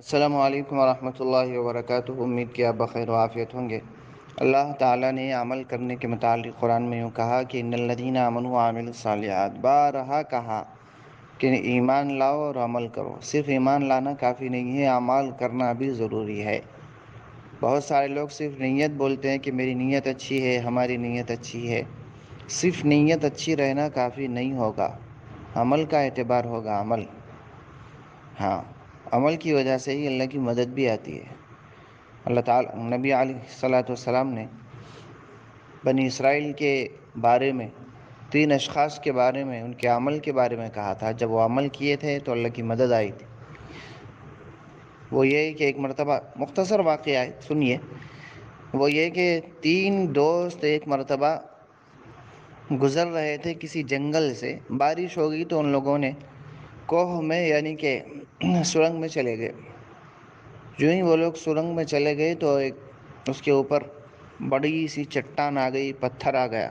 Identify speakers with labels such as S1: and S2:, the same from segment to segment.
S1: السلام علیکم ورحمۃ اللہ وبرکاتہ۔ امید کہ آپ بخیر و عافیت ہوں گے۔ اللہ تعالیٰ نے عمل کرنے کے متعلق قرآن میں یوں کہا کہ ان الذین آمنوا وعملوا الصالحات، بارہا کہا کہ ایمان لاؤ اور عمل کرو۔ صرف ایمان لانا کافی نہیں ہے، عمل کرنا بھی ضروری ہے۔ بہت سارے لوگ صرف نیت بولتے ہیں کہ میری نیت اچھی ہے، ہماری نیت اچھی ہے۔ صرف نیت اچھی رہنا کافی نہیں ہوگا، عمل کا اعتبار ہوگا۔ ہاں، عمل کی وجہ سے ہی اللہ کی مدد بھی آتی ہے۔ اللہ تعالیٰ نبی علیہ السلام نے بنی اسرائیل کے بارے میں 3 اشخاص کے بارے میں، ان کے عمل کے بارے میں کہا تھا۔ جب وہ عمل کیے تھے تو اللہ کی مدد آئی تھی۔ وہ یہ کہ ایک مرتبہ، مختصر واقعہ ہے، سنیے۔ وہ یہ کہ 3 دوست ایک مرتبہ گزر رہے تھے کسی جنگل سے۔ بارش ہو گئی تو ان لوگوں نے کوہ میں یعنی کہ سرنگ میں چلے گئے۔ جو ہی وہ لوگ سرنگ میں چلے گئے تو اس کے اوپر بڑی سی چٹان آ گئی، پتھر آ گیا۔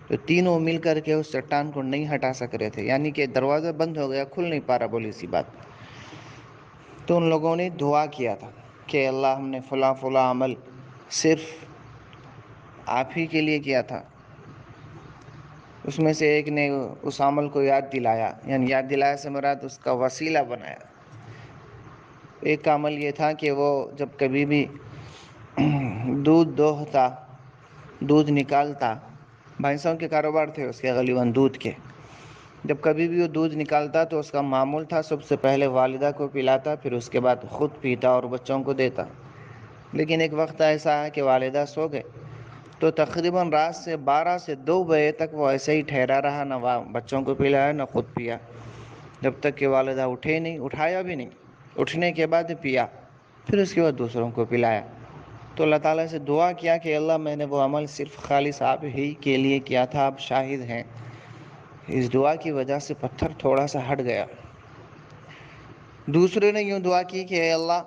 S1: تو تینوں مل کر کے اس چٹان کو نہیں ہٹا سک رہے تھے، یعنی کہ دروازہ بند ہو گیا، کھل نہیں پا رہا، بولی سی بات۔ تو ان لوگوں نے دعا کیا تھا کہ اللہ، ہم نے فلاں فلاں عمل صرف آپ ہی کے لیے کیا تھا۔ اس میں سے ایک نے اس عمل کو یاد دلایا، یعنی یاد دلایا سے مراد اس کا وسیلہ بنایا۔ ایک کا عمل یہ تھا کہ وہ جب کبھی بھی دودھ دوہتا، دودھ نکالتا، بھینسوں کے کاروبار تھے اس کے، غالباً دودھ کے، جب کبھی بھی وہ دودھ نکالتا تو اس کا معمول تھا سب سے پہلے والدہ کو پلاتا، پھر اس کے بعد خود پیتا اور بچوں کو دیتا۔ لیکن ایک وقت ایسا ہے کہ والدہ سو گئے، تو تقریباً رات سے 12 سے 2 بجے تک وہ ایسے ہی ٹھہرا رہا، نہ بچوں کو پلایا نہ خود پیا، جب تک کہ والدہ اٹھے نہیں، اٹھایا بھی نہیں۔ اٹھنے کے بعد پیا، پھر اس کے بعد دوسروں کو پلایا۔ تو اللہ تعالیٰ سے دعا کیا کہ اللہ، میں نے وہ عمل صرف خالص آپ ہی کے لیے کیا تھا، آپ شاہد ہیں۔ اس دعا کی وجہ سے پتھر تھوڑا سا ہٹ گیا۔ دوسرے نے یوں دعا کی کہ اے اللہ،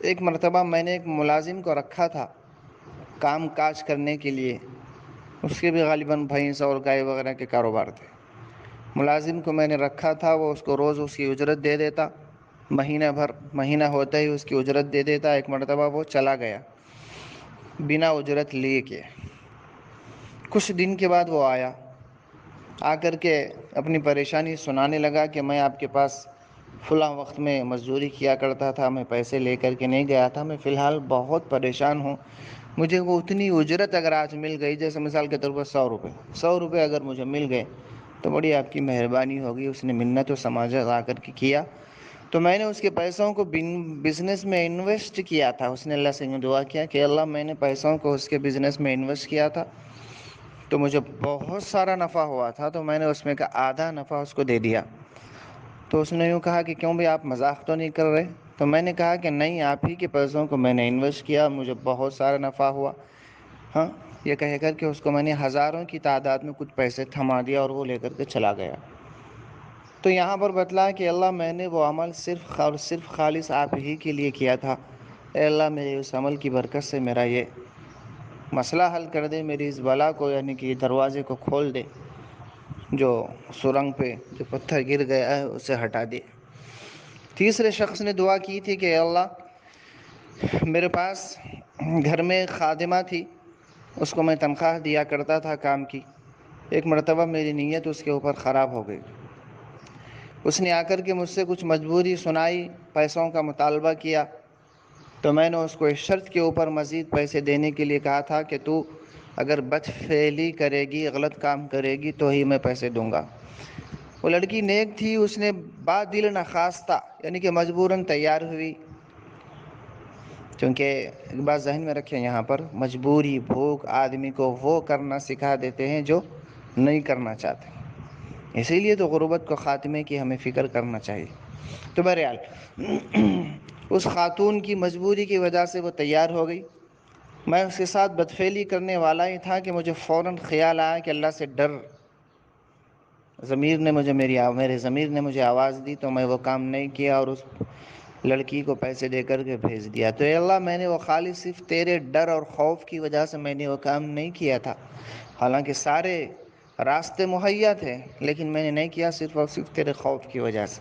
S1: ایک مرتبہ میں نے ایک ملازم کو رکھا تھا کام کاج کرنے کے لیے، اس کے بھی غالباً بھینس اور گائے وغیرہ کے کاروبار تھے۔ ملازم کو میں نے رکھا تھا، وہ اس کو روز اس کی اجرت دے دیتا، مہینہ ہوتا ہی اس کی اجرت دے دیتا۔ ایک مرتبہ وہ چلا گیا بنا اجرت لیے کے۔ کچھ دن کے بعد وہ آ کر کے اپنی پریشانی سنانے لگا کہ میں آپ کے پاس فلاں وقت میں مزدوری کیا کرتا تھا، میں پیسے لے کر کے نہیں گیا تھا، میں فی الحال بہت پریشان ہوں، مجھے وہ اتنی اجرت اگر آج مل گئی، جیسے مثال کے طور پر 100 روپے اگر مجھے مل گئے تو بڑی آپ کی مہربانی ہوگی۔ اس نے منت و سماجت آ کر کے کیا، تو میں نے اس کے پیسوں کو بزنس میں انویسٹ کیا تھا۔ اس نے اللہ سے دعا کیا کہ اللہ، میں نے پیسوں کو اس کے بزنس میں انویسٹ کیا تھا تو مجھے بہت سارا نفع ہوا تھا، تو میں نے اس میں کا آدھا نفع اس کو دے دیا۔ تو اس نے یوں کہا کہ کیوں بھی آپ مذاق تو نہیں کر رہے؟ تو میں نے کہا کہ نہیں، آپ ہی کے پیسوں کو میں نے انویسٹ کیا، مجھے بہت سارا نفع ہوا۔ ہاں، یہ کہہ کر کے اس کو میں نے ہزاروں کی تعداد میں کچھ پیسے تھما دیا اور وہ لے کر کے چلا گیا۔ تو یہاں پر بتلا کہ اللہ، میں نے وہ عمل صرف اور صرف خالص آپ ہی کے لیے کیا تھا۔ اے اللہ، میرے اس عمل کی برکت سے میرا یہ مسئلہ حل کر دے، میری اس بلا کو، یعنی کہ دروازے کو کھول دے، جو سرنگ پہ جو پتھر گر گیا ہے اسے ہٹا دے۔ تیسرے شخص نے دعا کی تھی کہ اے اللہ، میرے پاس گھر میں ایک خادمہ تھی، اس کو میں تنخواہ دیا کرتا تھا کام کی۔ ایک مرتبہ میری نیت اس کے اوپر خراب ہو گئی، اس نے آ کر کے مجھ سے کچھ مجبوری سنائی، پیسوں کا مطالبہ کیا، تو میں نے اس کو اس شرط کے اوپر مزید پیسے دینے کے لیے کہا تھا کہ تو اگر بد فعلی کرے گی، غلط کام کرے گی تو ہی میں پیسے دوں گا۔ وہ لڑکی نیک تھی، اس نے با دل نخواستہ یعنی کہ مجبوراً تیار ہوئی، کیونکہ ایک بات ذہن میں رکھیں، یہاں پر مجبوری، بھوک آدمی کو وہ کرنا سکھا دیتے ہیں جو نہیں کرنا چاہتے، اسی لیے تو غربت کو خاتمے کی ہمیں فکر کرنا چاہیے۔ تو بہرحال اس خاتون کی مجبوری کی وجہ سے وہ تیار ہو گئی۔ میں اس کے ساتھ بدفعلی کرنے والا ہی تھا کہ مجھے فوراً خیال آیا کہ اللہ سے ڈر، میرے ضمیر نے مجھے آواز دی، تو میں وہ کام نہیں کیا اور اس لڑکی کو پیسے دے کر کے بھیج دیا۔ تو اے اللہ، میں نے وہ خالص صرف تیرے ڈر اور خوف کی وجہ سے میں نے وہ کام نہیں کیا تھا، حالانکہ سارے راستے مہیا تھے، لیکن میں نے نہیں کیا صرف اور صرف تیرے خوف کی وجہ سے۔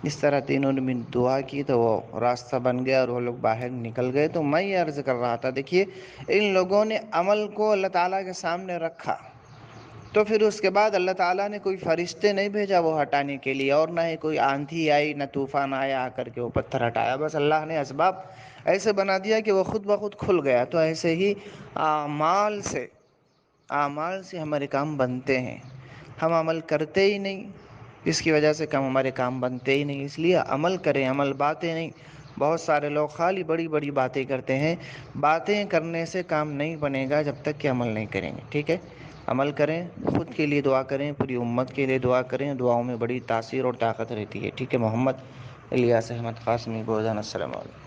S1: اس طرح تینوں نے دعا کی تو وہ راستہ بن گیا اور وہ لوگ باہر نکل گئے۔ تو میں یہ عرض کر رہا تھا، دیکھیے ان لوگوں نے عمل کو اللہ تعالیٰ کے سامنے رکھا، تو پھر اس کے بعد اللہ تعالیٰ نے کوئی فرشتے نہیں بھیجا وہ ہٹانے کے لیے، اور نہ ہی کوئی آندھی آئی، نہ طوفان آیا آ کر کے وہ پتھر ہٹایا، بس اللہ نے اسباب ایسے بنا دیا کہ وہ خود بخود کھل گیا۔ تو ایسے ہی اعمال سے ہمارے کام بنتے ہیں، ہم عمل کرتے ہی نہیں، اس کی وجہ سے ہمارے کام بنتے ہی نہیں۔ اس لیے عمل کریں، عمل باتیں نہیں۔ بہت سارے لوگ خالی بڑی بڑی باتیں کرتے ہیں، باتیں کرنے سے کام نہیں بنے گا جب تک کہ عمل نہیں کریں گے، ٹھیک ہے؟ عمل کریں، خود کے لیے دعا کریں، پوری امت کے لیے دعا کریں، دعاؤں میں بڑی تاثیر اور طاقت رہتی ہے، ٹھیک ہے؟ محمد الیاس احمد قاسمی گوزان، السلام علیکم۔